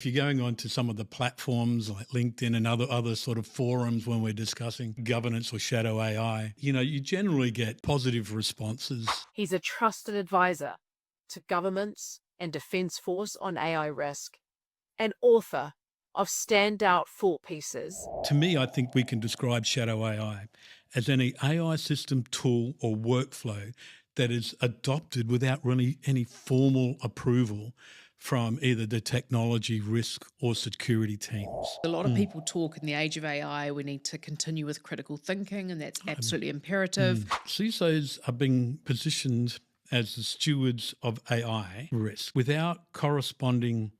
If you're going on to some of the platforms like LinkedIn and other sort of forums when we're discussing governance or shadow AI, you generally get positive responses. He's a trusted advisor to governments and defense force on AI risk, and author of standout thought pieces. To me, I think we can describe shadow AI as any AI system, tool or workflow that is adopted without really any formal approval from either the technology, risk or security teams. A lot of people talk in the age of AI, we need to continue with critical thinking, and that's absolutely imperative. CISOs are being positioned as the stewards of AI risk without corresponding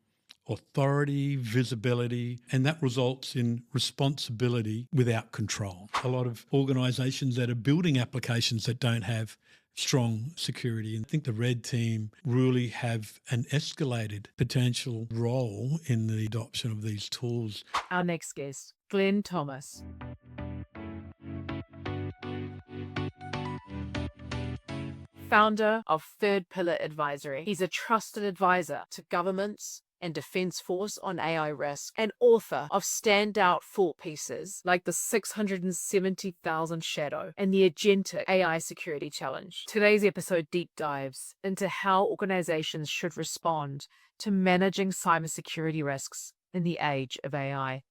authority, visibility, and that results in responsibility without control. A lot of organisations that are building applications that don't have strong security. And I think the red team really have an escalated potential role in the adoption of these tools. Our next guest, Glen Thomas. Founder of Third Pillar Advisory. He's a trusted advisor to governments and defense force on AI risk, and author of standout thought pieces like the 670,000 Shadow and the Agentic AI Security Challenge. Today's episode deep dives into how organizations should respond to managing cybersecurity risks in the age of AI.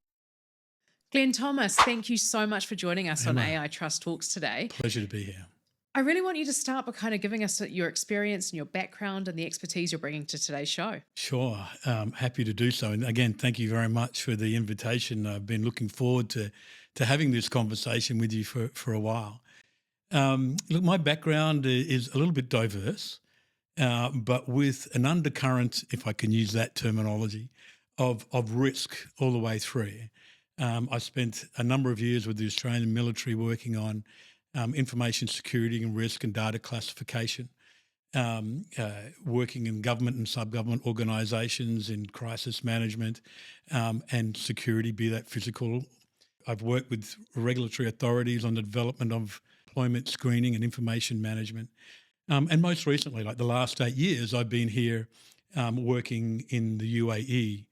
Glen Thomas, thank you so much for joining us Emma. on AI Trust Talks today. Pleasure to be here. I really want you to start by kind of giving us your experience and your background and the expertise you're bringing to today's show. Sure, happy to do so. And again, thank you very much for the invitation. I've been looking forward to having this conversation with you for a while. Look, my background is a little bit diverse, but with an undercurrent, if I can use that terminology, of risk all the way through. I spent a number of years with the Australian military working on information security and risk and data classification, working in government and sub-government organisations in crisis management and security, be that physical. I've worked with regulatory authorities on the development of employment screening and information management. And most recently, like the last 8 years, I've been here working in the UAE,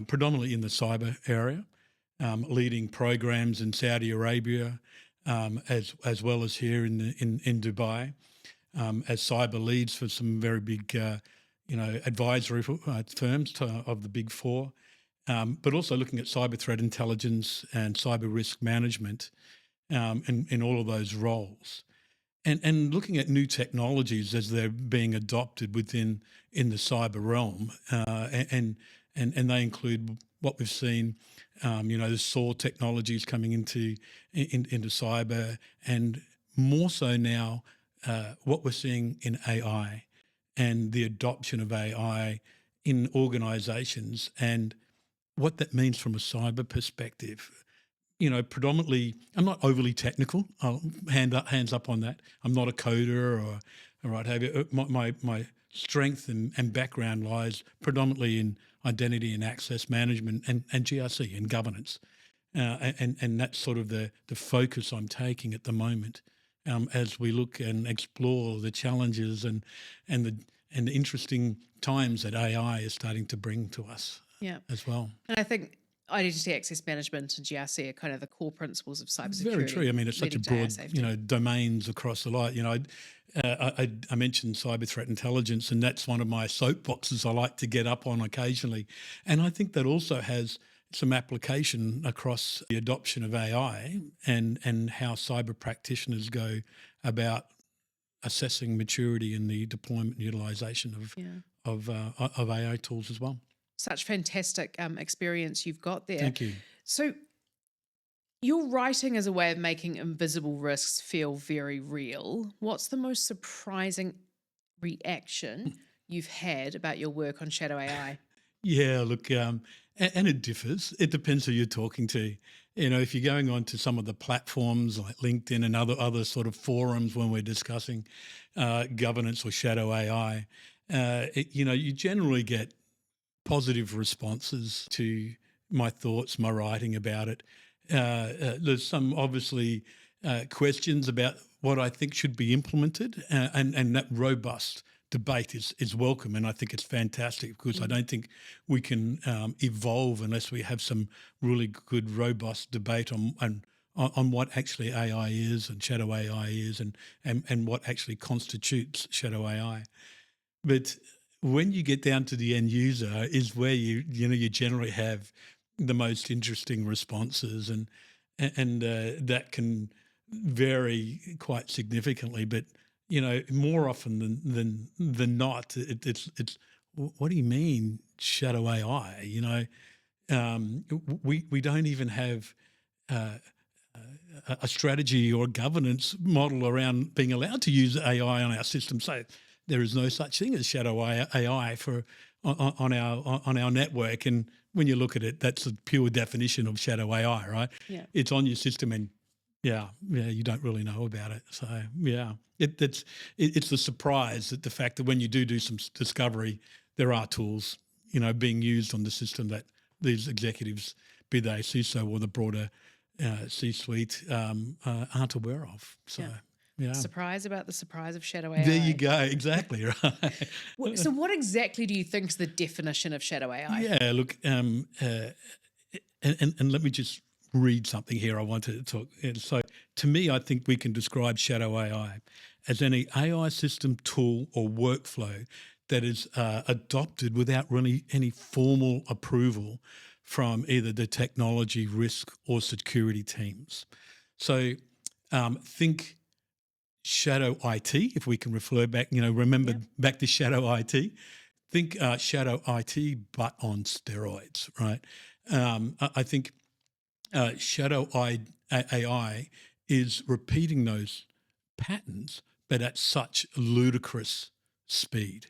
predominantly in the cyber area, leading programs in Saudi Arabia, as well as here in Dubai, as cyber leads for some very big, advisory firms of the big four, but also looking at cyber threat intelligence and cyber risk management in all of those roles, and looking at new technologies as they're being adopted in the cyber realm, and they include what we've seen. The SOAR technologies coming into cyber, and more so now what we're seeing in AI and the adoption of AI in organisations and what that means from a cyber perspective. Predominantly, I'm not overly technical. I'll hands up on that. I'm not a coder or what have you. My strength and background lies predominantly in identity and access management and GRC and governance. And that's sort of the focus I'm taking at the moment as we look and explore the challenges and the interesting times that AI is starting to bring to us as well. And I think identity access management and GRC are kind of the core principles of cybersecurity. Very true. I mean, it's such a broad, domains across the lot. I mentioned cyber threat intelligence, and that's one of my soapboxes I like to get up on occasionally. And I think that also has some application across the adoption of AI and how cyber practitioners go about assessing maturity in the deployment and utilisation of AI tools as well. Such fantastic experience you've got there. Thank you. So your writing as a way of making invisible risks feel very real. What's the most surprising reaction you've had about your work on shadow AI? Yeah, look, and it differs. It depends who you're talking to. If you're going on to some of the platforms like LinkedIn and other sort of forums when we're discussing governance or shadow AI, you generally get positive responses to my thoughts, my writing about it. There's some questions about what I think should be implemented and that robust debate is welcome, and I think it's fantastic because I don't think we can evolve unless we have some really good, robust debate on what actually AI is and shadow AI is and what actually constitutes shadow AI. But when you get down to the end user is where you generally have the most interesting responses, and that can vary quite significantly. But more often than not, it's what do you mean shadow AI? We don't even have a strategy or a governance model around being allowed to use AI on our system. So there is no such thing as shadow AI on our network. And when you look at it, that's a pure definition of shadow AI, right? Yeah. It's on your system, and you don't really know about it. So it's the surprise that the fact that when you do some discovery, there are tools being used on the system that these executives, be they CISO or the broader C-suite, aren't aware of. So, yeah. Surprise about the surprise of shadow AI. There you go. Exactly right. So what exactly do you think is the definition of shadow AI? Yeah, look, and let me just read something here I wanted to talk. And so to me, I think we can describe shadow AI as any AI system, tool or workflow that is adopted without really any formal approval from either the technology, risk or security teams. So think shadow IT, if we can refer back, remember back to shadow IT. Think shadow IT, but on steroids, right? I think shadow AI is repeating those patterns, but at such ludicrous speed.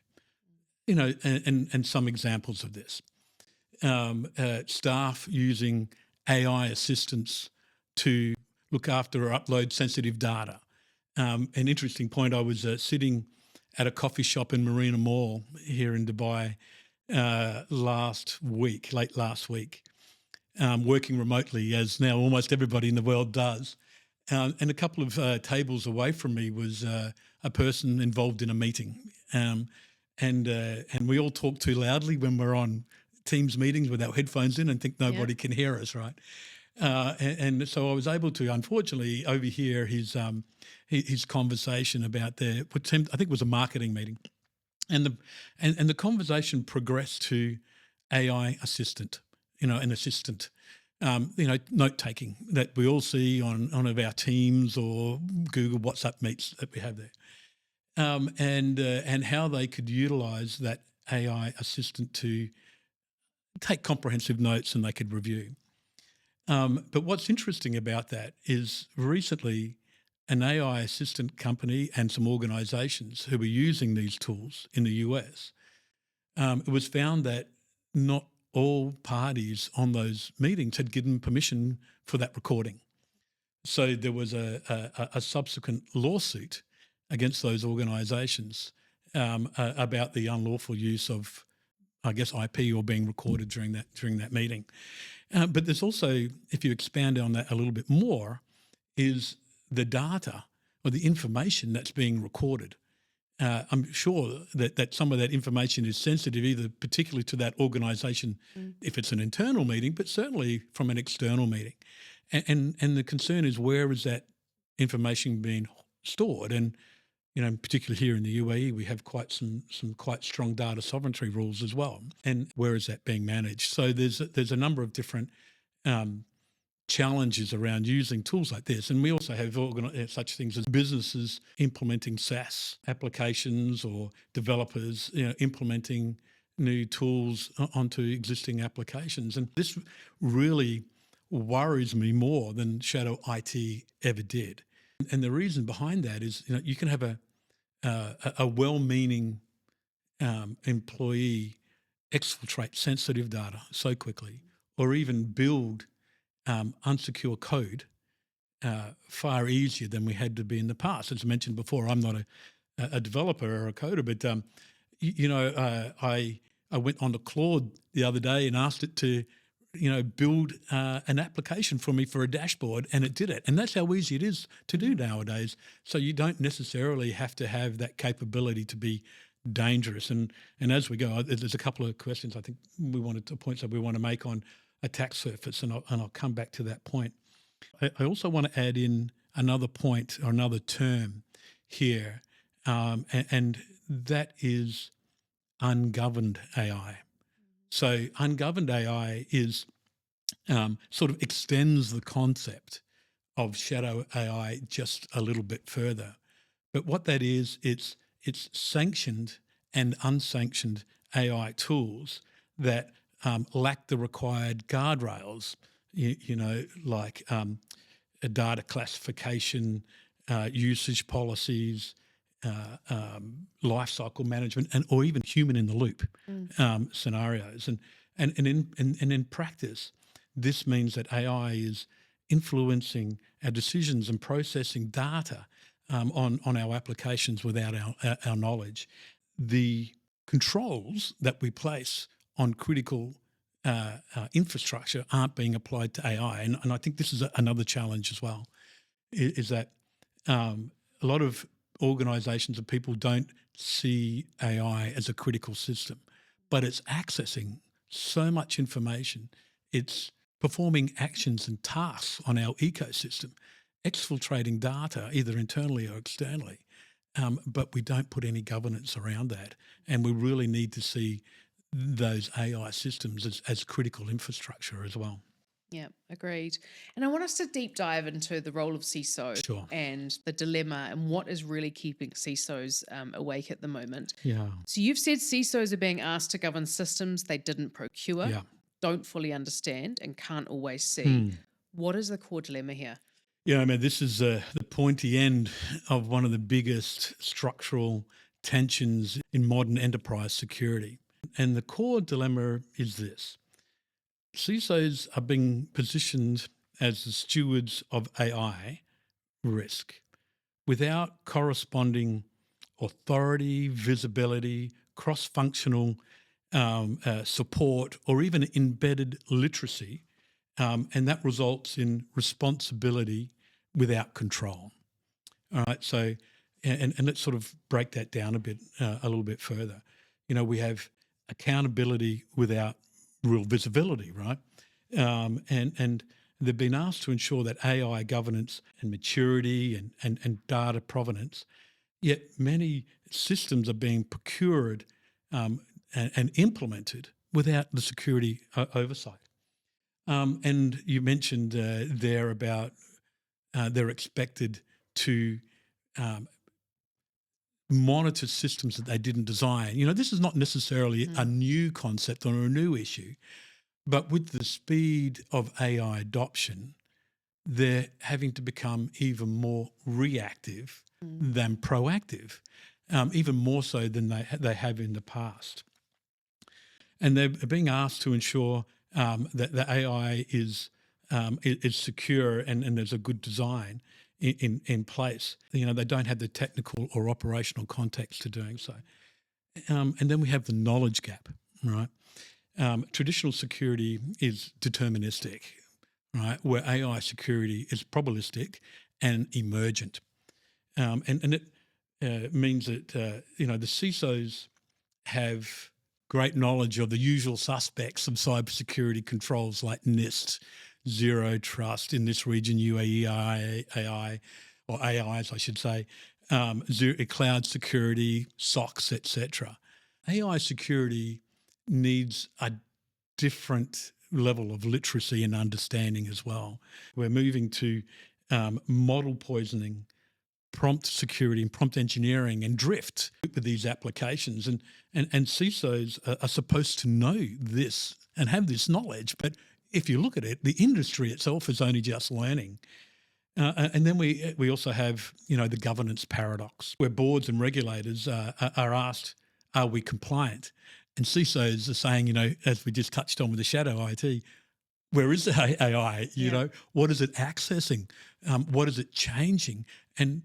And some examples of this. Staff using AI assistants to look after or upload sensitive data. An interesting point, I was sitting at a coffee shop in Marina Mall here in Dubai late last week, working remotely, as now almost everybody in the world does. And a couple of tables away from me was a person involved in a meeting. And we all talk too loudly when we're on Teams meetings with our headphones in and think nobody can hear us, right? And so I was able to, unfortunately, overhear his conversation about what seemed, I think, was a marketing meeting, and the conversation progressed to AI assistant, an assistant, note taking that we all see on of our Teams or Google WhatsApp meets that we have there, and how they could utilise that AI assistant to take comprehensive notes and they could review. But what's interesting about that is recently an AI assistant company and some organisations who were using these tools in the US, it was found that not all parties on those meetings had given permission for that recording. So there was a subsequent lawsuit against those organisations about the unlawful use of, I guess, IP or being recorded during that meeting. But there's also, if you expand on that a little bit more, is the data or the information that's being recorded. I'm sure that some of that information is sensitive, either particularly to that organisation, if it's an internal meeting, but certainly from an external meeting. And the concern is, where is that information being stored? And particularly here in the UAE, we have some quite strong data sovereignty rules as well. And where is that being managed? So there's a number of different challenges around using tools like this. And we also have such things as businesses implementing SaaS applications, or developers implementing new tools onto existing applications. And this really worries me more than shadow IT ever did. And the reason behind that is, you can have a well-meaning employee exfiltrate sensitive data so quickly, or even build unsecure code far easier than we had to be in the past. As I mentioned before, I'm not a developer or a coder, but I went on to Claude the other day and asked it to build an application for me for a dashboard, and it did it. And that's how easy it is to do nowadays. So you don't necessarily have to have that capability to be dangerous. And as we go, there's a couple of questions I think points that we want to make on attack surface, and I'll come back to that point. I also want to add in another point or another term here, and that is ungoverned AI. So ungoverned AI is sort of extends the concept of shadow AI just a little bit further. But what that is, it's sanctioned and unsanctioned AI tools that lack the required guardrails, like a data classification, usage policies, life cycle management, or even human in the loop scenarios. And in practice, this means that AI is influencing our decisions and processing data on our applications without our knowledge. The controls that we place on critical infrastructure aren't being applied to AI. And I think this is another challenge as well, is that a lot of organisations and people don't see AI as a critical system, but it's accessing so much information. It's performing actions and tasks on our ecosystem, exfiltrating data either internally or externally, but we don't put any governance around that. And we really need to see those AI systems as critical infrastructure as well. Yeah, agreed. And I want us to deep dive into the role of CISO Sure. and the dilemma and what is really keeping CISOs awake at the moment. Yeah. So you've said CISOs are being asked to govern systems they didn't procure, Yeah. don't fully understand, and can't always see. What is the core dilemma here? Yeah, I mean, this is the pointy end of one of the biggest structural tensions in modern enterprise security. And the core dilemma is this. CISOs are being positioned as the stewards of AI risk without corresponding authority, visibility, cross-functional support, or even embedded literacy. And that results in responsibility without control. All right, so and let's sort of break that down a little bit further. We have accountability without real visibility, right? And they've been asked to ensure that AI governance and maturity and data provenance, yet many systems are being procured and implemented without the security oversight. And you mentioned there about they're expected to monitor systems that they didn't design. This is not necessarily a new concept or a new issue, but with the speed of AI adoption, they're having to become even more reactive than proactive, even more so than they have in the past. And they're being asked to ensure that the AI is secure and there's a good design in place. They don't have the technical or operational context to doing so. And then we have the knowledge gap, right? Traditional security is deterministic, right? Where AI security is probabilistic and emergent. And it means that, the CISOs have great knowledge of the usual suspects of cybersecurity controls like NIST, Zero Trust, in this region, UAE AI, or AIs, I should say, cloud security, SOCs, etc. AI security needs a different level of literacy and understanding as well. We're moving to model poisoning, prompt security and prompt engineering and drift with these applications. And CISOs are supposed to know this and have this knowledge. But if you look at it, the industry itself is only just learning. And then we also have, the governance paradox, where boards and regulators are asked, are we compliant? And CISOs are saying, as we just touched on with the shadow IT, where is the AI? What is it accessing? What is it changing? And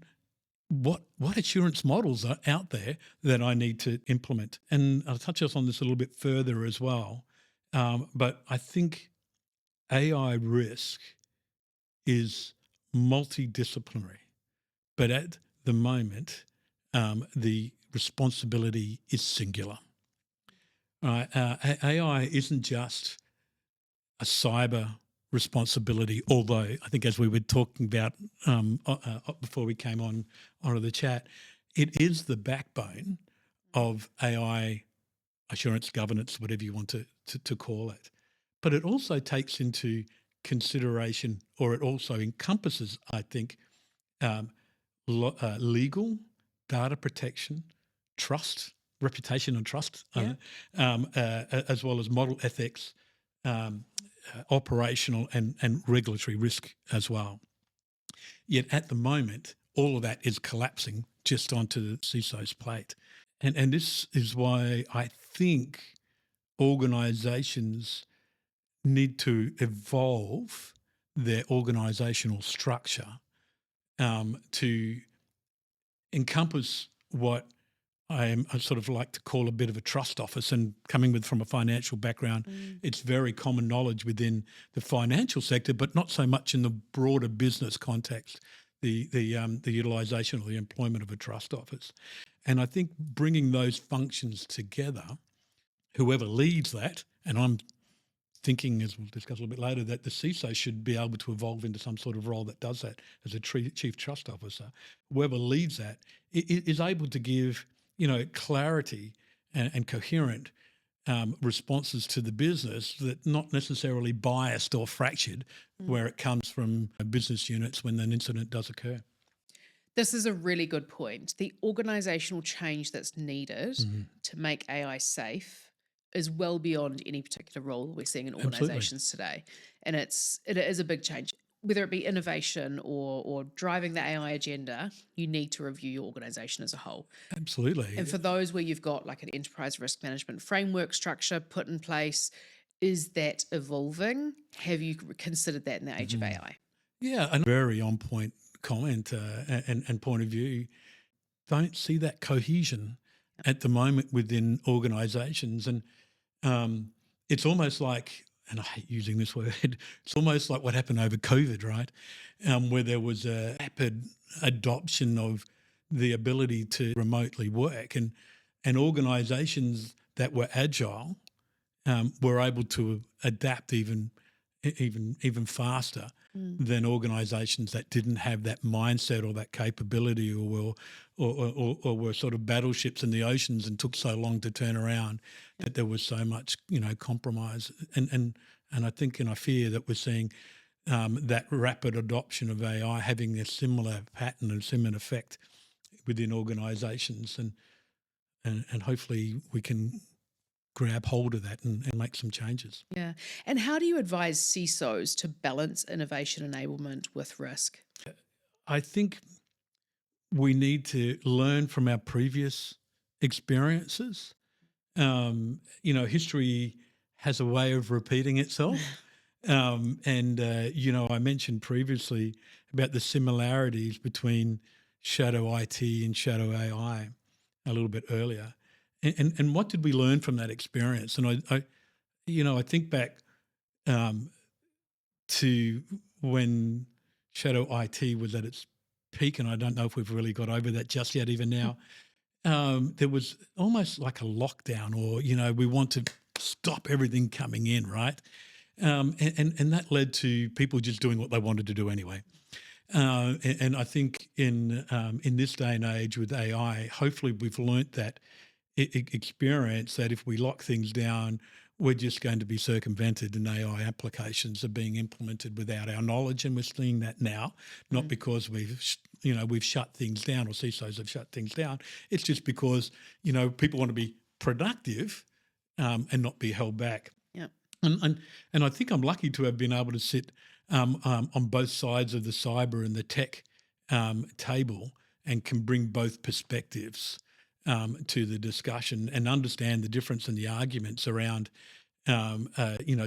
what assurance models are out there that I need to implement? And I'll touch on this a little bit further as well. But I think AI risk is multidisciplinary. But at the moment, the responsibility is singular. Right? AI isn't just a cyber responsibility, although I think as we were talking about before we came onto the chat, it is the backbone of AI assurance, governance, whatever you want to call it. But it also takes into consideration, or it also encompasses, I think, um, legal, data protection, trust, reputation and trust, as well as model ethics, operational and regulatory risk as well. Yet at the moment, all of that is collapsing just onto the CISO's plate. And this is why I think organisations need to evolve their organisational structure to encompass what I sort of like to call a bit of a trust office. And coming from a financial background, it's very common knowledge within the financial sector, but not so much in the broader business context, the utilisation or the employment of a trust office. And I think bringing those functions together, whoever leads that, and I'm thinking, as we'll discuss a little bit later, that the CISO should be able to evolve into some sort of role that does that as a chief trust officer. Whoever leads that is able to give, clarity and coherent responses to the business that not necessarily biased or fractured where it comes from business units when an incident does occur. This is a really good point. The organizational change that's needed to make AI safe is well beyond any particular role we're seeing in organizations today. And it is a big change. Whether it be innovation or driving the AI agenda, you need to review your organization as a whole. Absolutely. And for those where you've got like an enterprise risk management framework structure put in place, is that evolving? Have you considered that in the age of AI? Yeah, a very on point comment and point of view. Don't see that cohesion at the moment within organisations. And it's almost like, and I hate using this word, it's almost like what happened over COVID, right? Where there was a rapid adoption of the ability to remotely work, and organisations that were agile were able to adapt even faster than organisations that didn't have that mindset or that capability, or were sort of battleships in the oceans and took so long to turn around that there was so much compromise. And I think and I fear that we're seeing that rapid adoption of AI having a similar pattern and similar effect within organisations, and hopefully we can grab hold of that and make some changes. Yeah. And how do you advise CISOs to balance innovation enablement with risk? I think we need to learn from our previous experiences. History has a way of repeating itself. I mentioned previously about the similarities between shadow IT and shadow AI a little bit earlier. And what did we learn from that experience? And I think back to when shadow IT was at its peak, and I don't know if we've really got over that just yet, even now. There was almost like a lockdown, or we want to stop everything coming in, right? And that led to people just doing what they wanted to do anyway. And I think in this day and age with AI, hopefully we've learnt that experience that if we lock things down, we're just going to be circumvented, and AI applications are being implemented without our knowledge. And we're seeing that now, not because we've shut things down or CISOs have shut things down. It's just because, people want to be productive and not be held back. Yeah. And I think I'm lucky to have been able to sit on both sides of the cyber and the tech table, and can bring both perspectives to the discussion and understand the difference in the arguments around,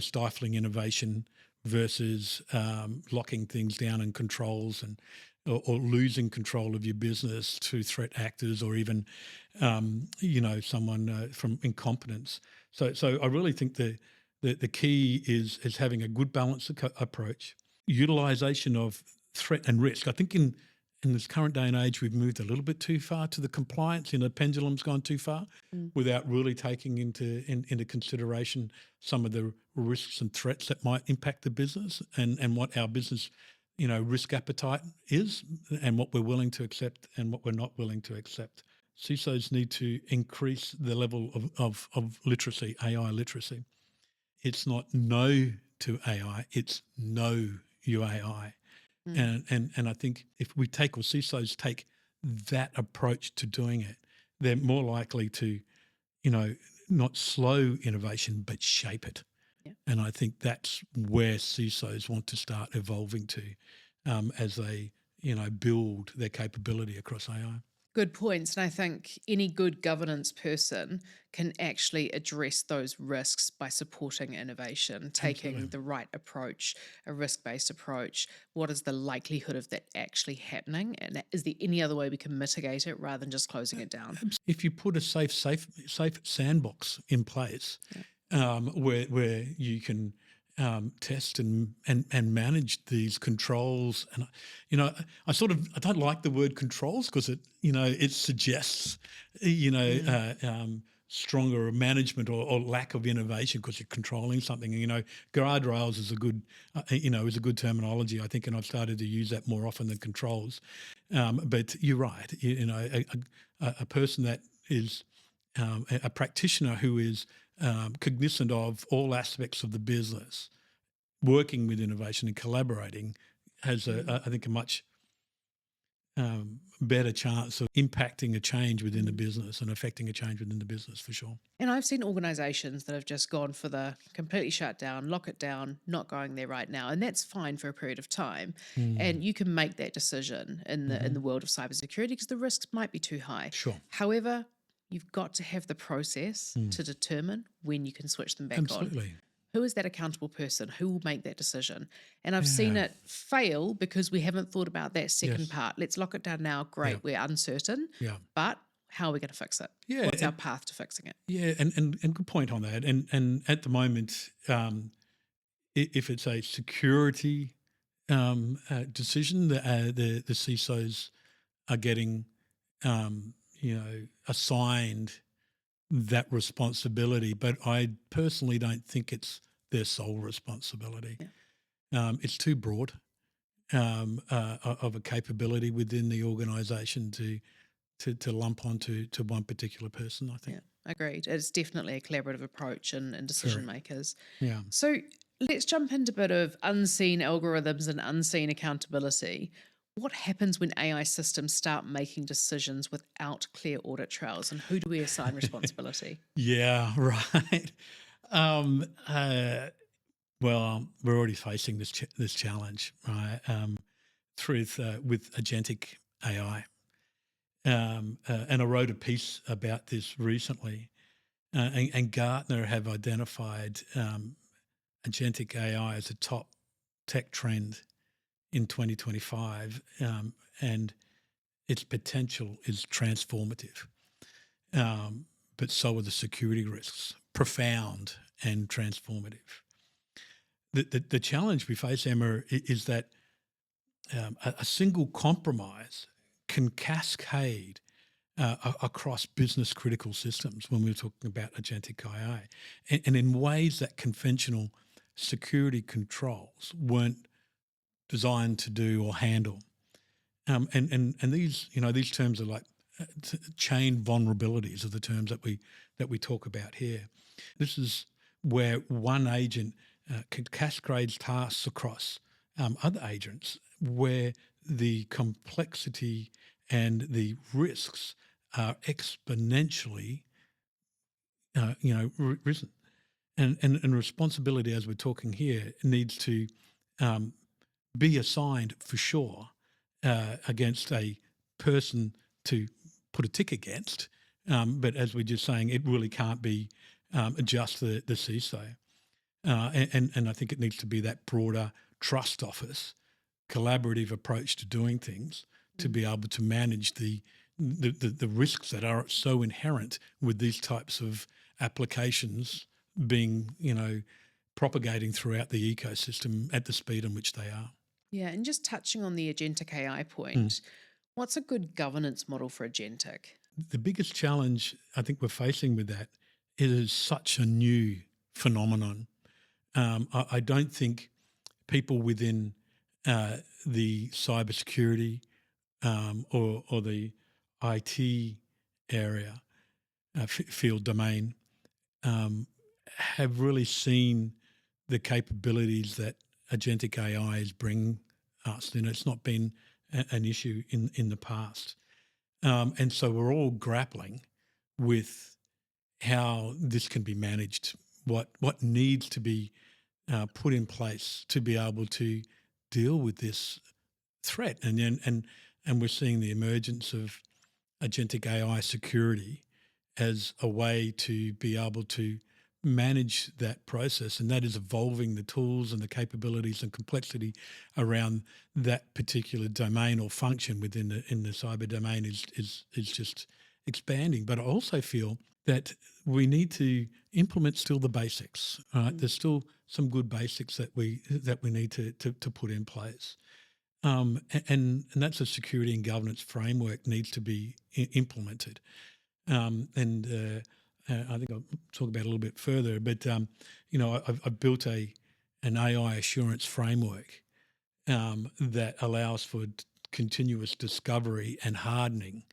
stifling innovation versus locking things down and controls, and or losing control of your business through threat actors, or even, someone from incompetence. So I really think the key is having a good balanced approach, utilisation of threat and risk. I think in in this current day and age, we've moved a little bit too far to the compliance, the pendulum's gone too far without really taking into consideration some of the risks and threats that might impact the business and what our business, risk appetite is and what we're willing to accept and what we're not willing to accept. CISOs need to increase the level of literacy, AI literacy. It's not no to AI, it's know your AI. And I think if we take, or CISOs take that approach to doing it, they're more likely to, not slow innovation, but shape it. Yeah. And I think that's where CISOs want to start evolving to as they, build their capability across AI. Good points. And I think any good governance person can actually address those risks by supporting innovation, taking Absolutely. the right approach, a risk-based approach. What is the likelihood of that actually happening? And is there any other way we can mitigate it rather than just closing it down? If you put a safe sandbox in place, where you can test and manage these controls, and I don't like the word controls because it suggests stronger management or lack of innovation because you're controlling something. Guardrails is a good terminology, I think, and I've started to use that more often than controls. But you're right. A person that is a practitioner who is cognizant of all aspects of the business, working with innovation and collaborating, has, I think, a much better chance of impacting a change within the business and affecting a change within the business for sure. And I've seen organizations that have just gone for the completely shut down, lock it down, not going there right now. And that's fine for a period of time. And you can make that decision in the world of cybersecurity because the risks might be too high. Sure. However, you've got to have the process to determine when you can switch them back on. Absolutely. Who is that accountable person? Who will make that decision? And I've seen it fail because we haven't thought about that second part. Let's lock it down now. Great, we're uncertain. Yeah. But how are we going to fix it? Yeah, What's our path to fixing it? Yeah, and good point on that. And at the moment, if it's a security decision, the CISOs are getting, assigned that responsibility. But I personally don't think it's their sole responsibility. Yeah. It's too broad of a capability within the organisation to lump onto one particular person, I think. Yeah, agreed. It's definitely a collaborative approach and decision makers. Yeah. So let's jump into a bit of unseen algorithms and unseen accountability. What happens when AI systems start making decisions without clear audit trails, and who do we assign responsibility? Yeah, right. Well, we're already facing this challenge, right? With agentic AI. And I wrote a piece about this recently, and Gartner have identified agentic AI as a top tech trend in 2025, and its potential is transformative. But so are the security risks, profound and transformative. The challenge we face, Emma, is that a single compromise can cascade across business critical systems when we're talking about agentic AI, and in ways that conventional security controls weren't designed to do or handle. And these terms are like chain vulnerabilities are the terms that we talk about here. This is where one agent can cascade tasks across other agents, where the complexity and the risks are exponentially, risen. And responsibility, as we're talking here, needs to be assigned for sure against a person to put a tick against. But as we're just saying, it really can't be just the CISO. And I think it needs to be that broader trust office, collaborative approach to doing things to be able to manage the risks that are so inherent with these types of applications being, propagating throughout the ecosystem at the speed in which they are. Yeah, and just touching on the agentic AI point, What's a good governance model for agentic? The biggest challenge I think we're facing with that, it is such a new phenomenon. I don't think people within the cybersecurity or the IT area, field domain, um, have really seen the capabilities that agentic AI is bringing us. It's not been an issue in the past. And so we're all grappling with how this can be managed, what needs to be put in place to be able to deal with this threat. And we're seeing the emergence of agentic AI security as a way to be able to manage that process, and that is evolving the tools and the capabilities and complexity around that particular domain or function within the cyber domain is just expanding. But I also feel that we need to implement still the basics. Right? There's still some good basics that we need to put in place. And that's a security and governance framework needs to be implemented. And I think I'll talk about it a little bit further. But I've built an AI assurance framework that allows for continuous discovery and hardening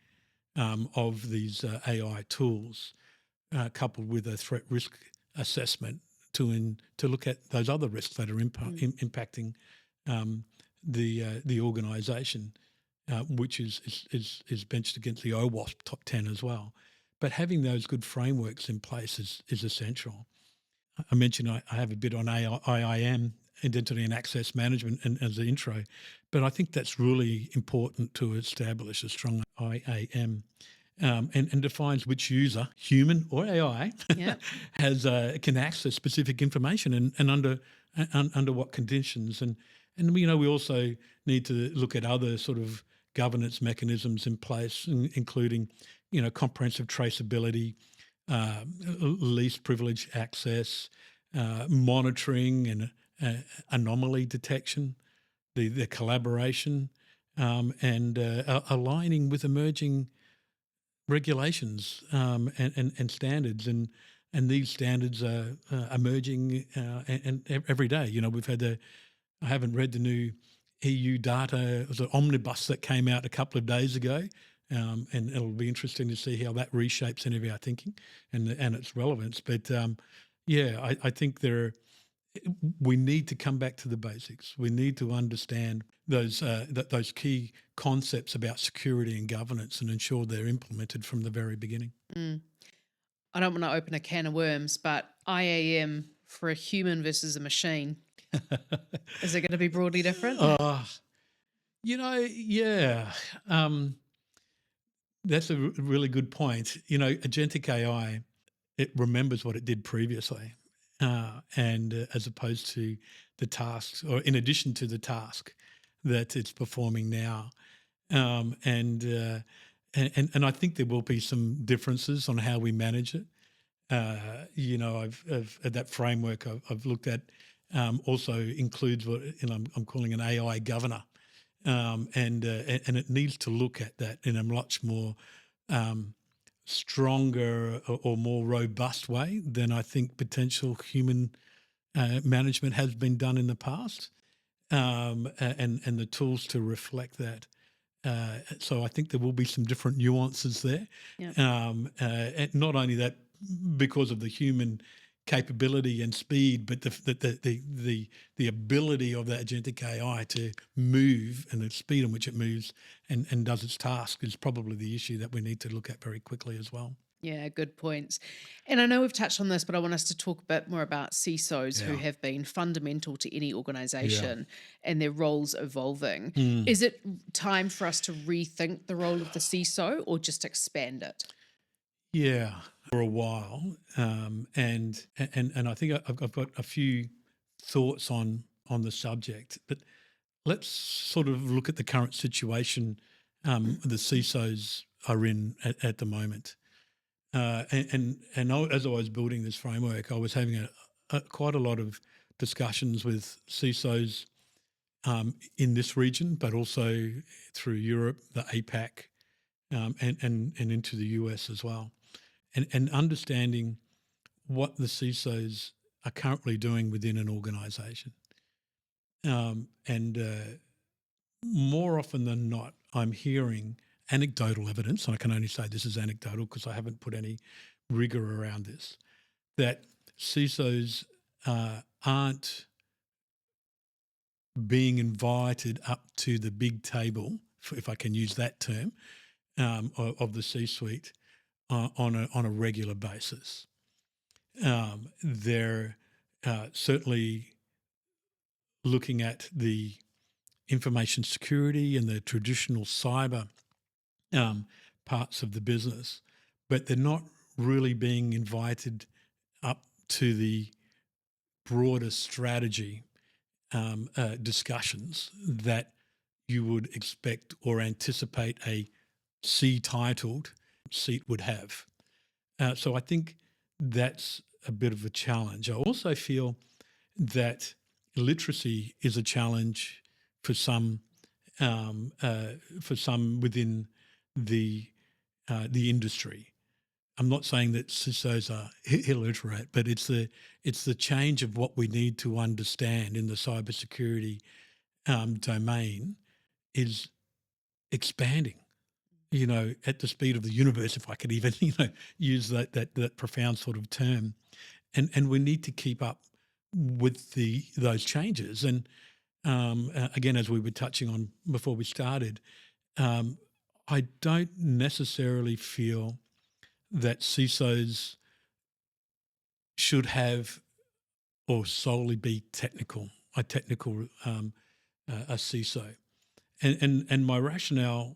of these AI tools, coupled with a threat risk assessment to look at those other risks that are impacting the organisation, which is benched against the OWASP top 10 as well. But having those good frameworks in place is essential. I mentioned I have a bit on IAM, identity and access management, and as the intro, but I think that's really important to establish a strong IAM. And defines which user, human or AI, Yep. can access specific information and under what conditions. And we also need to look at other sort of governance mechanisms in place, including comprehensive traceability, least privilege access, monitoring and anomaly detection, the collaboration, and aligning with emerging regulations and standards, and these standards are emerging and every day. I haven't read the new EU data. It was an omnibus that came out a couple of days ago, and it'll be interesting to see how that reshapes any of our thinking and its relevance. But I think we need to come back to the basics. We need to understand those key concepts about security and governance and ensure they're implemented from the very beginning. I don't want to open a can of worms, but IAM for a human versus a machine, is it going to be broadly different? Yeah. That's a really good point. Agentic AI, it remembers what it did previously, and as opposed to the tasks, or in addition to the task that it's performing now. And I think there will be some differences on how we manage it. I've that framework I've looked at also includes what I'm calling an AI governor, and it needs to look at that in a much more stronger or more robust way than I think potential human management has been done in the past, and the tools to reflect that. So I think there will be some different nuances there. Yeah. And not only that, because of the human capability and speed, but the ability of that agentic AI to move and the speed in which it moves and does its task is probably the issue that we need to look at very quickly as well. Yeah, good points. And I know we've touched on this, but I want us to talk a bit more about CISOs who Yeah. have been fundamental to any Yeah. organization and their roles evolving. Is it time for us to rethink the role of the CISO or just expand it? Yeah, for a while, and I think I've got a few thoughts on the subject, but let's sort of look at the current situation the CISOs are in at the moment. As I was building this framework, I was having quite a lot of discussions with CISOs in this region, but also through Europe, the APAC, and into the US as well, and understanding what the CISOs are currently doing within an organisation, and more often than not, I'm hearing anecdotal evidence, and I can only say this is anecdotal because I haven't put any rigor around this, that CISOs aren't being invited up to the big table, if I can use that term, of the C-suite on a regular basis. They're certainly looking at the information security and the traditional cyber parts of the business, but they're not really being invited up to the broader strategy discussions that you would expect or anticipate a C-titled seat would have. So I think that's a bit of a challenge. I also feel that literacy is a challenge for some within the industry. I'm not saying that CISOs are illiterate, but it's the change of what we need to understand in the cybersecurity domain is expanding. At the speed of the universe, if I could even use that profound sort of term, and we need to keep up with those changes. And again, as we were touching on before we started, I don't necessarily feel that CISOs should have or solely be a technical CISO. And my rationale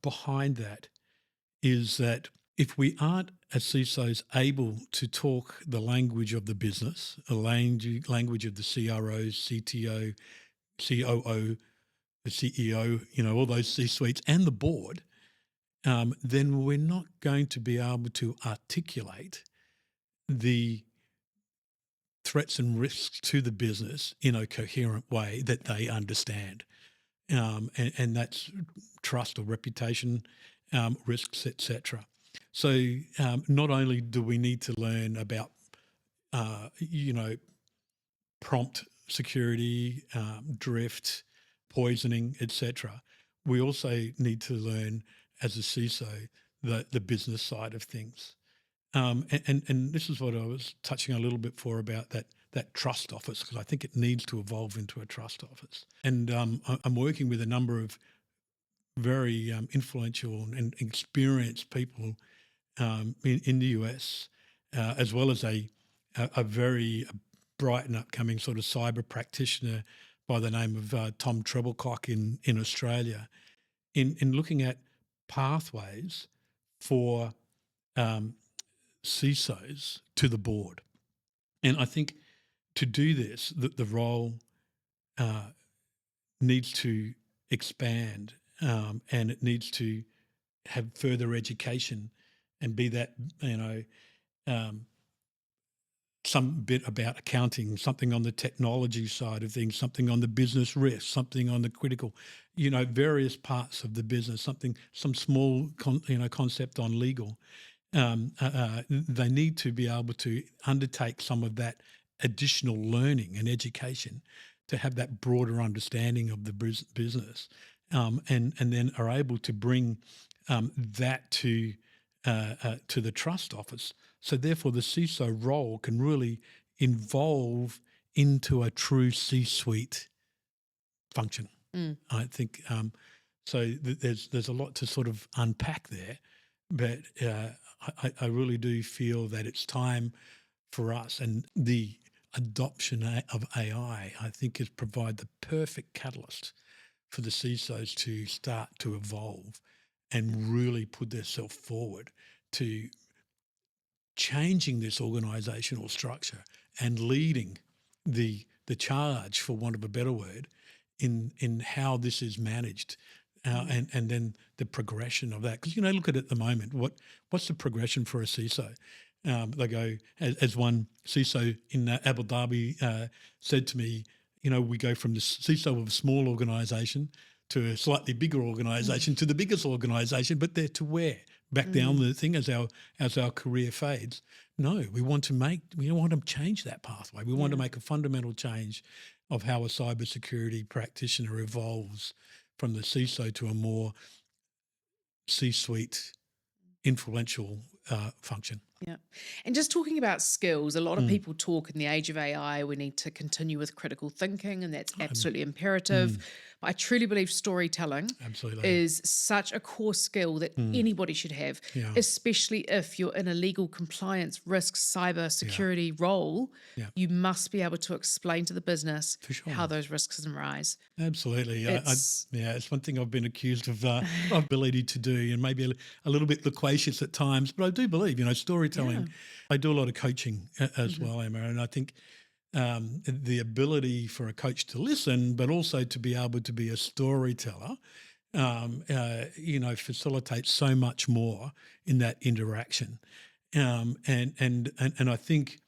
behind that is that if we aren't as CISOs able to talk the language of the business, the language of the CRO, CTO, COO, the CEO, all those C-suites and the board, then we're not going to be able to articulate the threats and risks to the business in a coherent way that they understand. And that's trust or reputation risks, etc. So not only do we need to learn about, prompt security, drift, poisoning, etc., we also need to learn as a CISO the business side of things. And this is what I was touching a little bit for about that trust office, because I think it needs to evolve into a trust office. And I'm working with a number of very influential and experienced people in the US, as well as a very bright and upcoming sort of cyber practitioner by the name of Tom Treblecock in Australia, in looking at pathways for CISOs to the board. And I think to do this, the role needs to expand, and it needs to have further education and be that, some bit about accounting, something on the technology side of things, something on the business risk, something on the critical, various parts of the business, some small, concept on legal. They need to be able to undertake some of that additional learning and education to have that broader understanding of the business, and then are able to bring that to the trust office. So therefore, the CISO role can really evolve into a true C-suite function. I think so. There's a lot to sort of unpack there, but I really do feel that it's time for us, and the adoption of AI, I think, is provide the perfect catalyst for the CISOs to start to evolve and really put themselves forward to changing this organisational structure and leading the charge, for want of a better word, in how this is managed, and then the progression of that. Because look at it at the moment. What's the progression for a CISO? They go, as one CISO in Abu Dhabi said to me, we go from the CISO of a small organisation to a slightly bigger organisation to the biggest organisation, but they're to where? Back down the thing as our career fades. No, we want to change that pathway. We want to make a fundamental change of how a cybersecurity practitioner evolves from the CISO to a more C-suite influential function. Yeah. And just talking about skills, a lot of people talk in the age of AI, we need to continue with critical thinking, and that's absolutely imperative. But I truly believe storytelling Absolutely. is such a core skill that anybody should have, Yeah. especially if you're in a legal compliance, risk, cyber security role. Yeah. You must be able to explain to the business For sure. how those risks arise. Absolutely. It's- It's one thing I've been accused of ability to do, and maybe a little bit loquacious at times, but I do believe, storytelling. I do a lot of coaching as well, Emma, and I think the ability for a coach to listen, but also to be able to be a storyteller, facilitates so much more in that interaction. And I think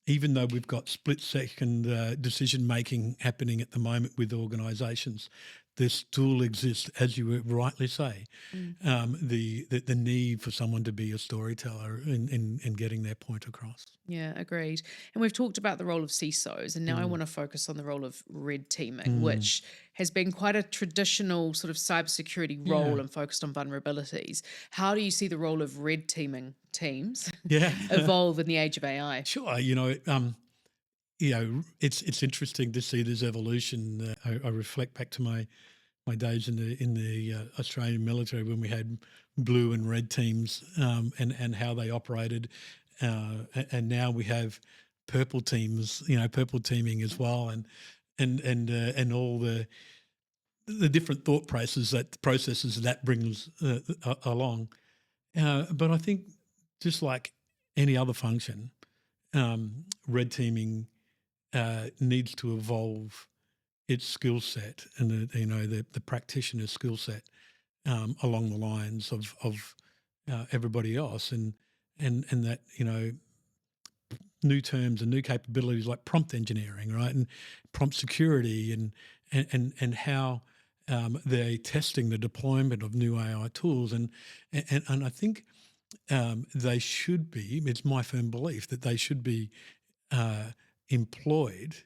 even though we've got split-second decision-making happening at the moment with organisations, there still exists, as you rightly say, the need for someone to be a storyteller in getting their point across. Yeah, agreed. And we've talked about the role of CISOs, and now I want to focus on the role of red teaming, which has been quite a traditional sort of cybersecurity role and focused on vulnerabilities. How do you see the role of red teaming teams evolve in the age of AI? Sure. It's interesting to see this evolution. I reflect back to my days in the Australian military when we had blue and red teams, and how they operated, and now we have purple teams, purple teaming as well, and all the different thought processes that brings along. But I think just like any other function, red teaming needs to evolve its skill set and the practitioner's skill set along the lines of everybody else, and that new terms and new capabilities like prompt engineering, right, and prompt security, and how they're testing the deployment of new AI tools, and I think they should be. It's my firm belief that they should be employed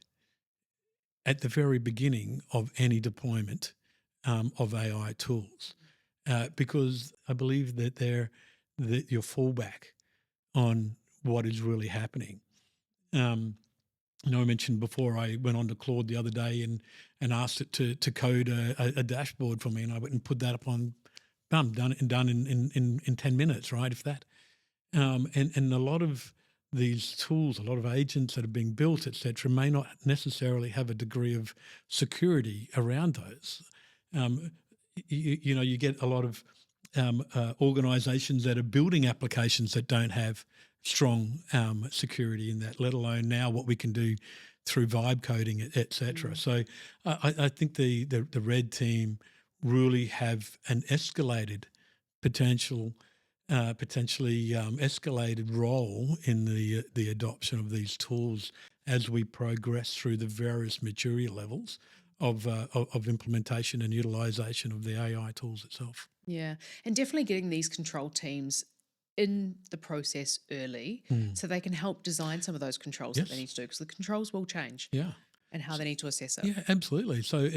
at the very beginning of any deployment of AI tools, because I believe that they're your fallback on what is really happening. I mentioned before I went on to Claude the other day and asked it to code a dashboard for me, and I went and put that up on, done in 10 minutes, right, if that. And a lot of these tools, a lot of agents that are being built, et cetera, may not necessarily have a degree of security around those. You get a lot of organisations that are building applications that don't have strong security in that, let alone now what we can do through vibe coding, et cetera. So I think the red team really have an escalated potentially escalated role in the adoption of these tools as we progress through the various maturity levels of implementation and utilisation of the AI tools itself. Yeah, and definitely getting these control teams in the process early so they can help design some of those controls that they need to do, because the controls will change and how they need to assess it. Yeah, absolutely. So,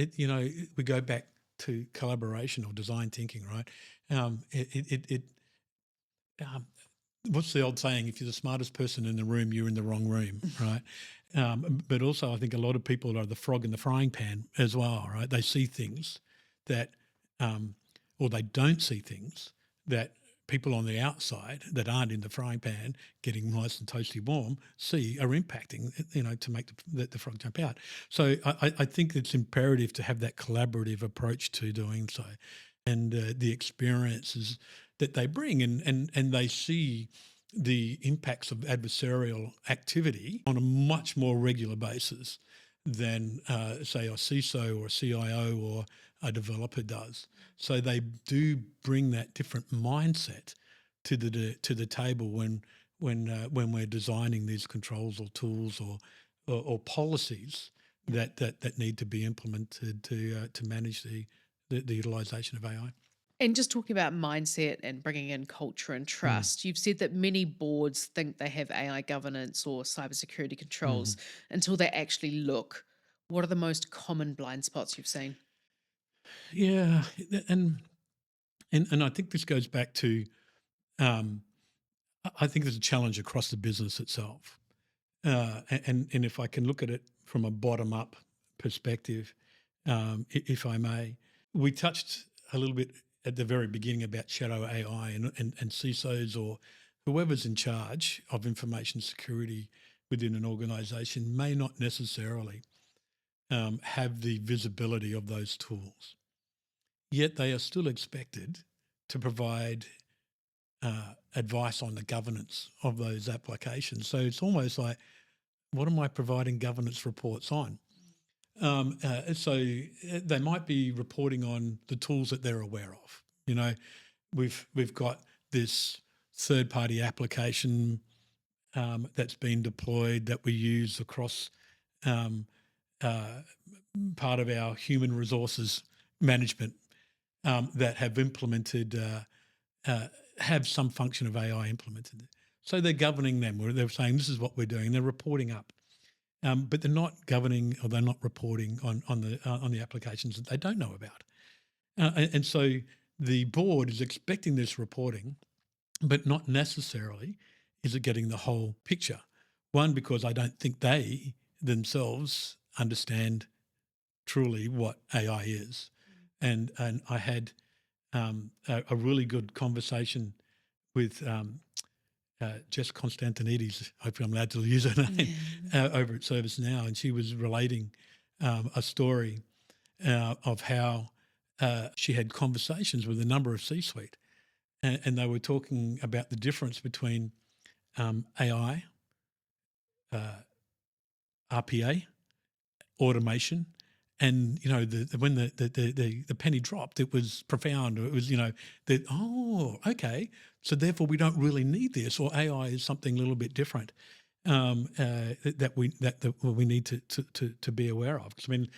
we go back to collaboration or design thinking, right? What's the old saying? If you're the smartest person in the room, you're in the wrong room, right? But also I think a lot of people are the frog in the frying pan as well, right? They see things that, or they don't see things that people on the outside that aren't in the frying pan getting nice and toasty warm are impacting, to make the frog jump out. So I think it's imperative to have that collaborative approach to doing so, and the experiences that they bring, and they see the impacts of adversarial activity on a much more regular basis than, say, a CISO or a CIO or a developer does. So they do bring that different mindset to the table when we're designing these controls or tools or policies that need to be implemented to manage the utilisation of AI. And just talking about mindset and bringing in culture and trust, you've said that many boards think they have AI governance or cybersecurity controls until they actually look. What are the most common blind spots you've seen? Yeah, and I think this goes back to um, I think there's a challenge across the business itself, and if I can look at it from a bottom up perspective, if I may, we touched a little bit at the very beginning about shadow AI and CISOs or whoever's in charge of information security within an organisation may not necessarily have the visibility of those tools. Yet they are still expected to provide advice on the governance of those applications. So it's almost like, what am I providing governance reports on? So they might be reporting on the tools that they're aware of. You know, we've got this third-party application that's been deployed that we use across part of our human resources management that have implemented have some function of AI implemented. So they're governing them, or they're saying this is what we're doing. They're reporting up, but they're not governing or they're not reporting on the applications that they don't know about. And so the board is expecting this reporting, but not necessarily is it getting the whole picture. One, because I don't think they themselves understand truly what AI is. And I had a really good conversation with Jess Constantinides, hopefully I'm allowed to use her name, over at ServiceNow, and she was relating a story of how she had conversations with a number of C-suite, and they were talking about the difference between AI, RPA, automation, and you know when the penny dropped, it was profound. It was that okay, so therefore we don't really need this, or AI is something a little bit different that we need to be aware of. Because I mean,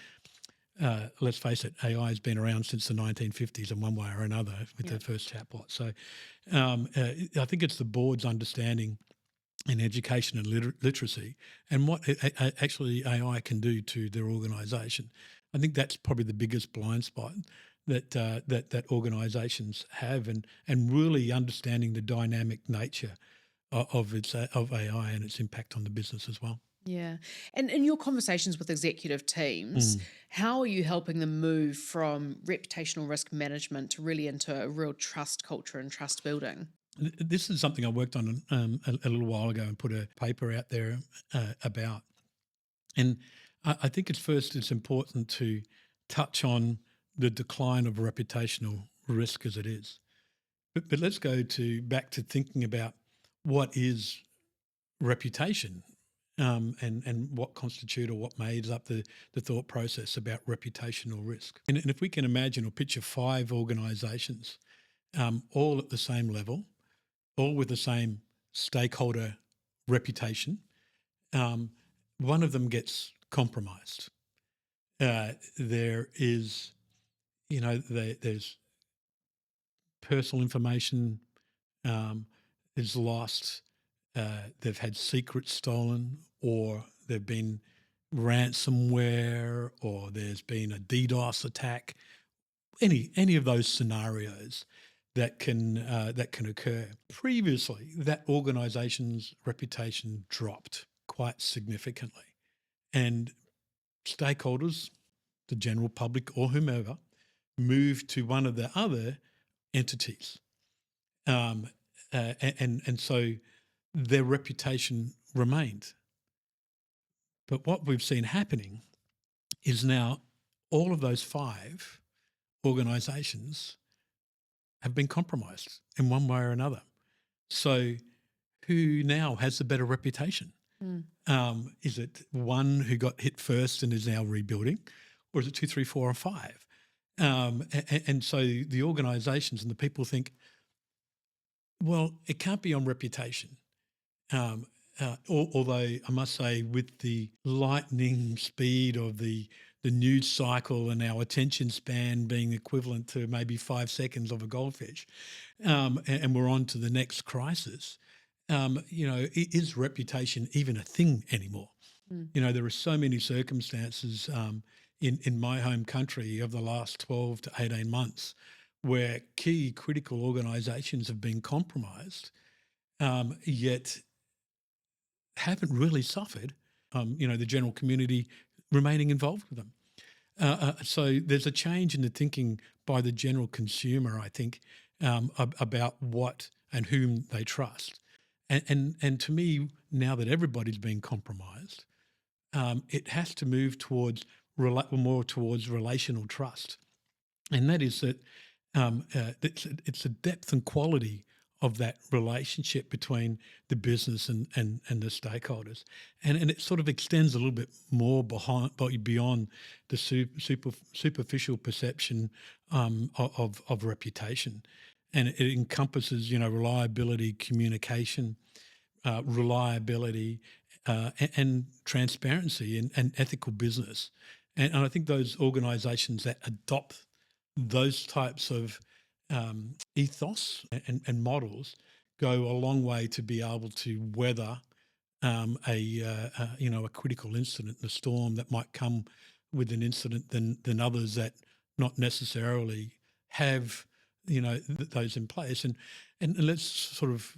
let's face it, AI has been around since the 1950s in one way or another with the first chatbot. So I think it's the board's understanding in education and literacy and what actually AI can do to their organisation. I think that's probably the biggest blind spot that organisations have, and really understanding the dynamic nature of AI and its impact on the business as well. Yeah. And in your conversations with executive teams, how are you helping them move from reputational risk management to really into a real trust culture and trust building? This is something I worked on a little while ago and put a paper out there about. And I think it's important to touch on the decline of reputational risk as it is. But let's go back to thinking about what is reputation and what constitute or what made up the thought process about reputational risk. And if we can imagine or picture 5 organisations all at the same level, all with the same stakeholder reputation, one of them gets compromised. There is, there's personal information is lost. They've had secrets stolen, or they've been ransomware, or there's been a DDoS attack. Any of those scenarios that can occur. Previously, that organisation's reputation dropped quite significantly, and stakeholders, the general public or whomever, moved to one of the other entities, and so their reputation remained. But what we've seen happening is now all of those 5 organisations have been compromised in one way or another. So who now has the better reputation? Is it one who got hit first and is now rebuilding, or is it 2, 3, 4, or 5? And so the organisations and the people think, well, it can't be on reputation. although I must say, with the lightning speed of the news cycle and our attention span being equivalent to maybe 5 seconds of a goldfish, and we're on to the next crisis, is reputation even a thing anymore? Mm. There are so many circumstances in my home country of the last 12 to 18 months where key critical organisations have been compromised, yet haven't really suffered, the general community remaining involved with them. So there's a change in the thinking by the general consumer, I think, about what and whom they trust. And to me, now that everybody's been compromised, it has to move towards more towards relational trust, and that is that it's the depth and quality of that relationship between the business and the stakeholders, and it sort of extends a little bit more beyond the superficial perception of reputation, and it encompasses reliability, communication, reliability, and transparency and ethical business. And I think those organisations that adopt those types of ethos and models go a long way to be able to weather a critical incident, the storm that might come with an incident than others that not necessarily have those in place. And let's sort of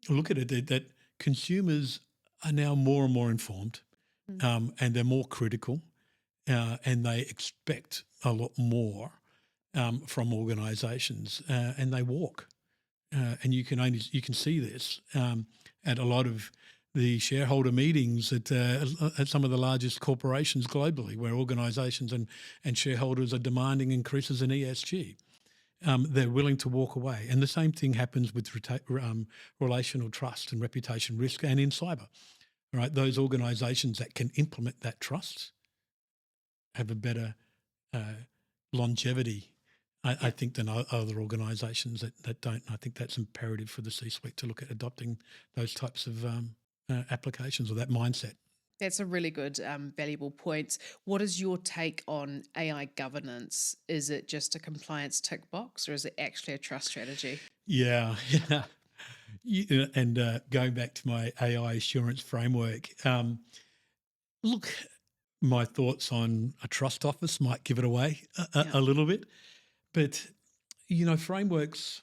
look at it that consumers are now more and more informed, Mm. and they're more critical, and they expect a lot more from organisations, and they walk. And you can see this at a lot of the shareholder meetings at some of the largest corporations globally, where organisations and shareholders are demanding increases in ESG. They're willing to walk away. And the same thing happens with relational trust and reputation risk and in cyber. Right? Those organisations that can implement that trust have a better longevity, I think, than other organisations that don't. I think that's imperative for the C-suite to look at adopting those types of applications or that mindset. That's a really good, valuable point. What is your take on AI governance? Is it just a compliance tick box or is it actually a trust strategy? Yeah, yeah. And going back to my AI assurance framework, look, my thoughts on a trust office might give it away Yeah. a little bit, but frameworks,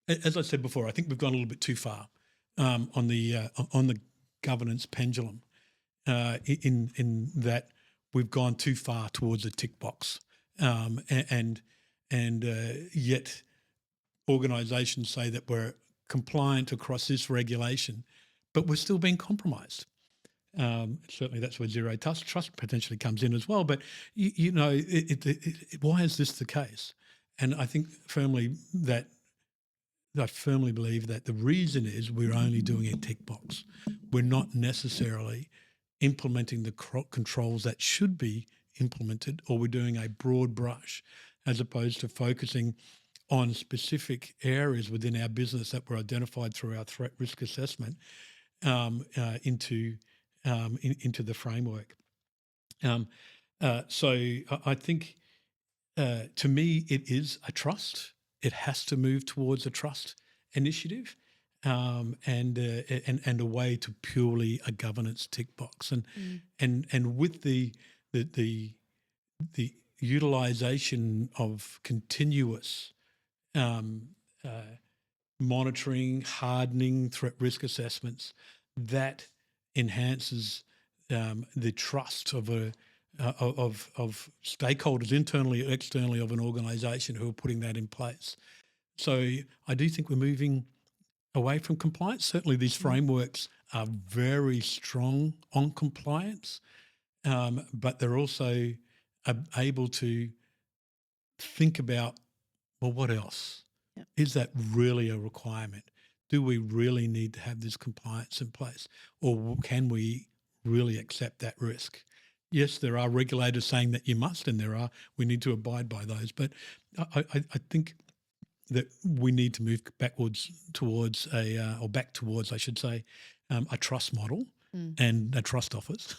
as I said before, I think we've gone a little bit too far on the governance pendulum, in that we've gone too far towards a tick box, and yet organisations say that we're compliant across this regulation, but we're still being compromised. Certainly, that's where zero trust potentially comes in as well. But why is this the case? And I think I firmly believe that the reason is we're only doing a tick box. We're not necessarily implementing the controls that should be implemented, or we're doing a broad brush as opposed to focusing on specific areas within our business that were identified through our threat risk assessment into the framework. So I think, to me, it is a trust. It has to move towards a trust initiative, and a way to purely a governance tick box. Mm. And with the utilization of continuous um, monitoring, hardening threat risk assessments, that enhances the trust of of stakeholders internally or externally of an organisation who are putting that in place. So I do think we're moving away from compliance. Certainly, these Mm. frameworks are very strong on compliance, but they're also able to think about, well, what else? Yeah. Is that really a requirement? Do we really need to have this compliance in place? Or can we really accept that risk? Yes, there are regulators saying that you must, and we need to abide by those. But I think that we need to move back towards, I should say, a trust model Mm. and a trust office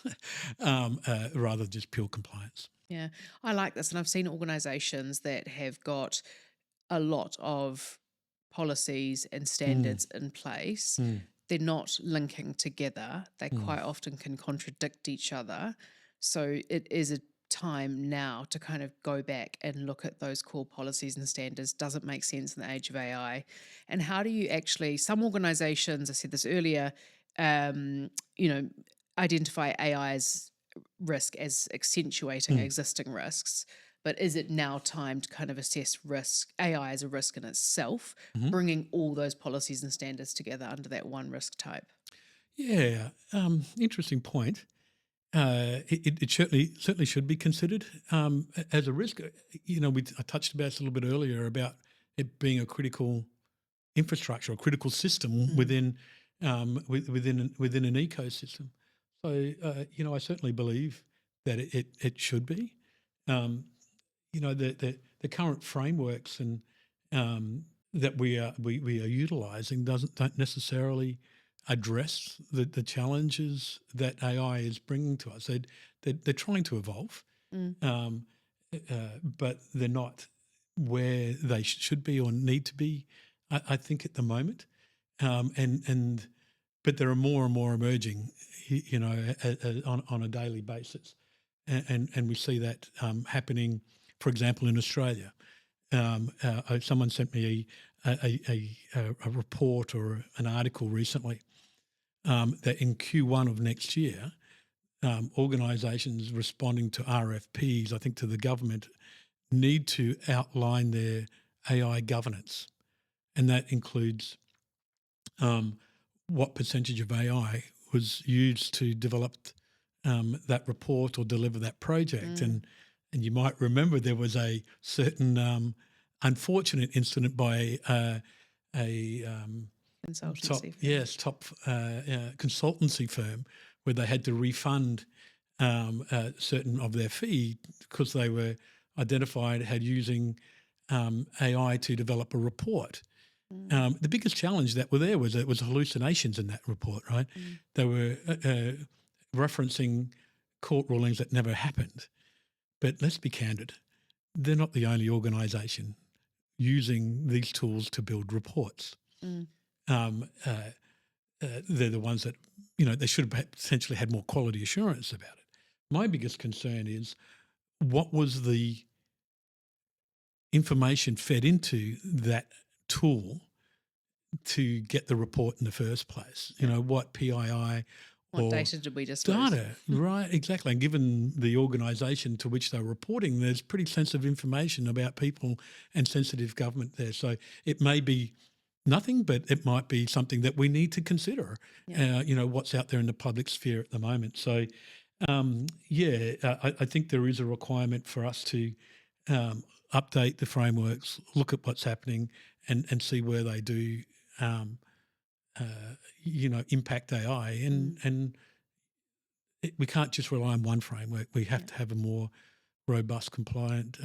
rather than just pure compliance. Yeah, I like this. And I've seen organizations that have got a lot of policies and Mm, standards in place. mm, They're not linking together. They mm. quite often can contradict each other. So it is a time now to kind of go back and look at those core policies and standards. Does it make sense in the age of AI? And how do you actually, some organizations, I said this earlier, you know, identify AI as risk as accentuating Mm. existing risks. But is it now time to kind of assess risk, AI as a risk in itself, Mhm. bringing all those policies and standards together under that one risk type? Yeah, interesting point. It certainly should be considered as a risk. I touched about this a little bit earlier about it being a critical infrastructure, a critical system Mm, within an ecosystem. So I certainly believe that it should be. Um, the current frameworks and that we are utilising don't necessarily address the challenges that AI is bringing to us. They're trying to evolve, mm, um, but they're not where they should be or need to be. I think at the moment, and but there are more and more emerging, on a daily basis, and we see that happening. For example, in Australia, someone sent me a report or an article recently that in Q1 of next year, organisations responding to RFPs, I think to the government, need to outline their AI governance, and that includes um, what percentage of AI was used to develop that report or deliver that project. mm. And you might remember there was a certain unfortunate incident by a Consultancy firm. top consultancy firm where they had to refund certain of their fee because they were identified had using AI to develop a report. Mm, The biggest challenge that were there was it was hallucinations in that report, right? mm, They were referencing court rulings that never happened. But let's be candid, they're not the only organisation using these tools to build reports. mm, Um, they're the ones that, they should have potentially had more quality assurance about it. My biggest concern is what was the information fed into that tool to get the report in the first place? yeah. What PII What or data did we disclose? data, right? Exactly. And given the organisation to which they're reporting, there's pretty sensitive information about people and sensitive government there. So it may be nothing, but it might be something that we need to consider. Yeah. What's out there in the public sphere at the moment. So, I think there is a requirement for us to update the frameworks, look at what's happening, and see where they do, um, impact AI. Mm, And we can't just rely on one framework. We have yeah. to have a more robust, compliant,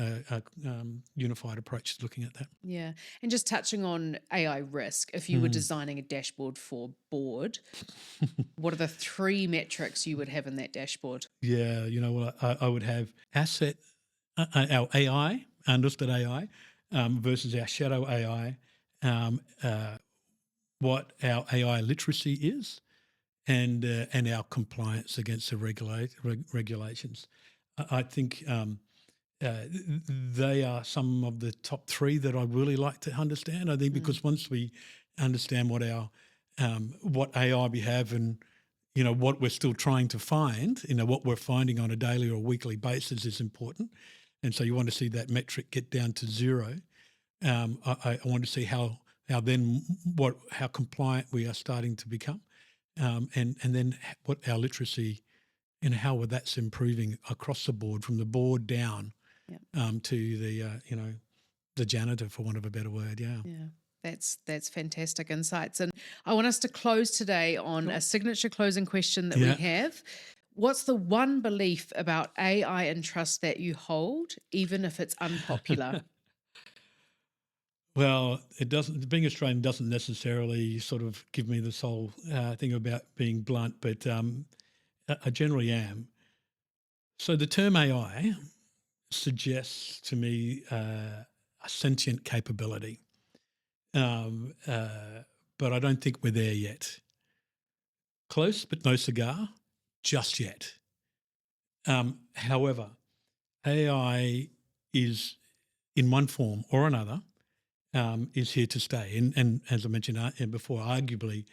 unified approach to looking at that. Yeah. And just touching on AI risk, if you were Mm. designing a dashboard for board, what are the 3 metrics you would have in that dashboard? Yeah, I would have our AI, unlisted AI, versus our shadow AI, um, uh, what our AI literacy is, and our compliance against the regulations. I think they are some of the top 3 that I really like to understand. I think Mm, because once we understand what AI we have and what we're still trying to find, what we're finding on a daily or weekly basis is important. And so you want to see that metric get down to 0. I want to see how compliant we are starting to become, and then what our literacy and how that's improving across the board, from the board down yeah. to the janitor, for want of a better word. Yeah. Yeah. That's fantastic insights. And I want us to close today on Sure. a signature closing question that we Yeah. have. What's the one belief about AI and trust that you hold, even if it's unpopular? Well, it doesn't. Being Australian doesn't necessarily sort of give me this whole thing about being blunt, but I generally am. So the term AI suggests to me a sentient capability, um, uh, but I don't think we're there yet. Close, but no cigar, just yet. However, AI is in one form or another is here to stay, and as I mentioned before, arguably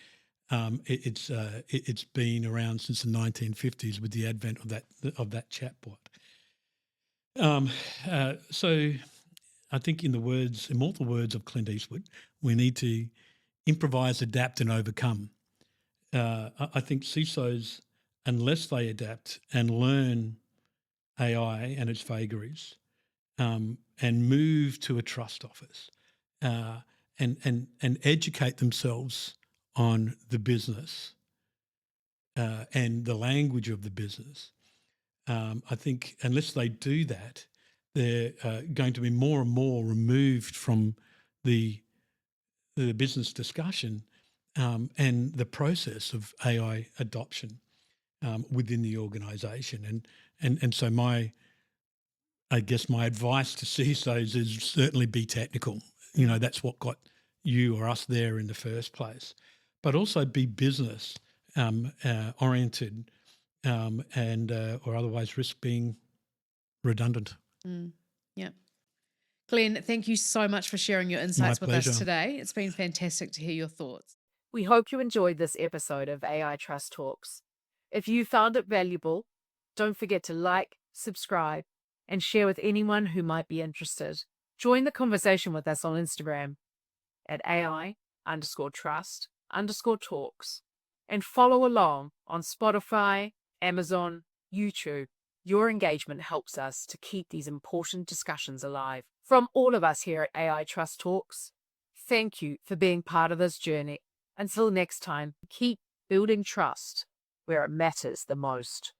it's been around since the 1950s with the advent of that chatbot. Um, so I think, in the immortal words of Clint Eastwood, we need to improvise, adapt, and overcome. I think CISOs, unless they adapt and learn AI and its vagaries, and move to a trust office, uh, and educate themselves on the business and the language of the business. I think unless they do that, they're going to be more and more removed from the business discussion and the process of AI adoption within the organisation. And so I guess my advice to CISOs is certainly be technical. That's what got you or us there in the first place, but also be business oriented and or otherwise risk being redundant. Mm. Yeah. Glenn, thank you so much for sharing your My insights with us pleasure. today. It's been fantastic to hear your thoughts. We hope you enjoyed this episode of AI Trust Talks. If you found it valuable, don't forget to like, subscribe, and share with anyone who might be interested. Join the conversation with us on Instagram at AI_trust_talks and follow along on Spotify, Amazon, YouTube. Your engagement helps us to keep these important discussions alive. From all of us here at AI Trust Talks, thank you for being part of this journey. Until next time, keep building trust where it matters the most.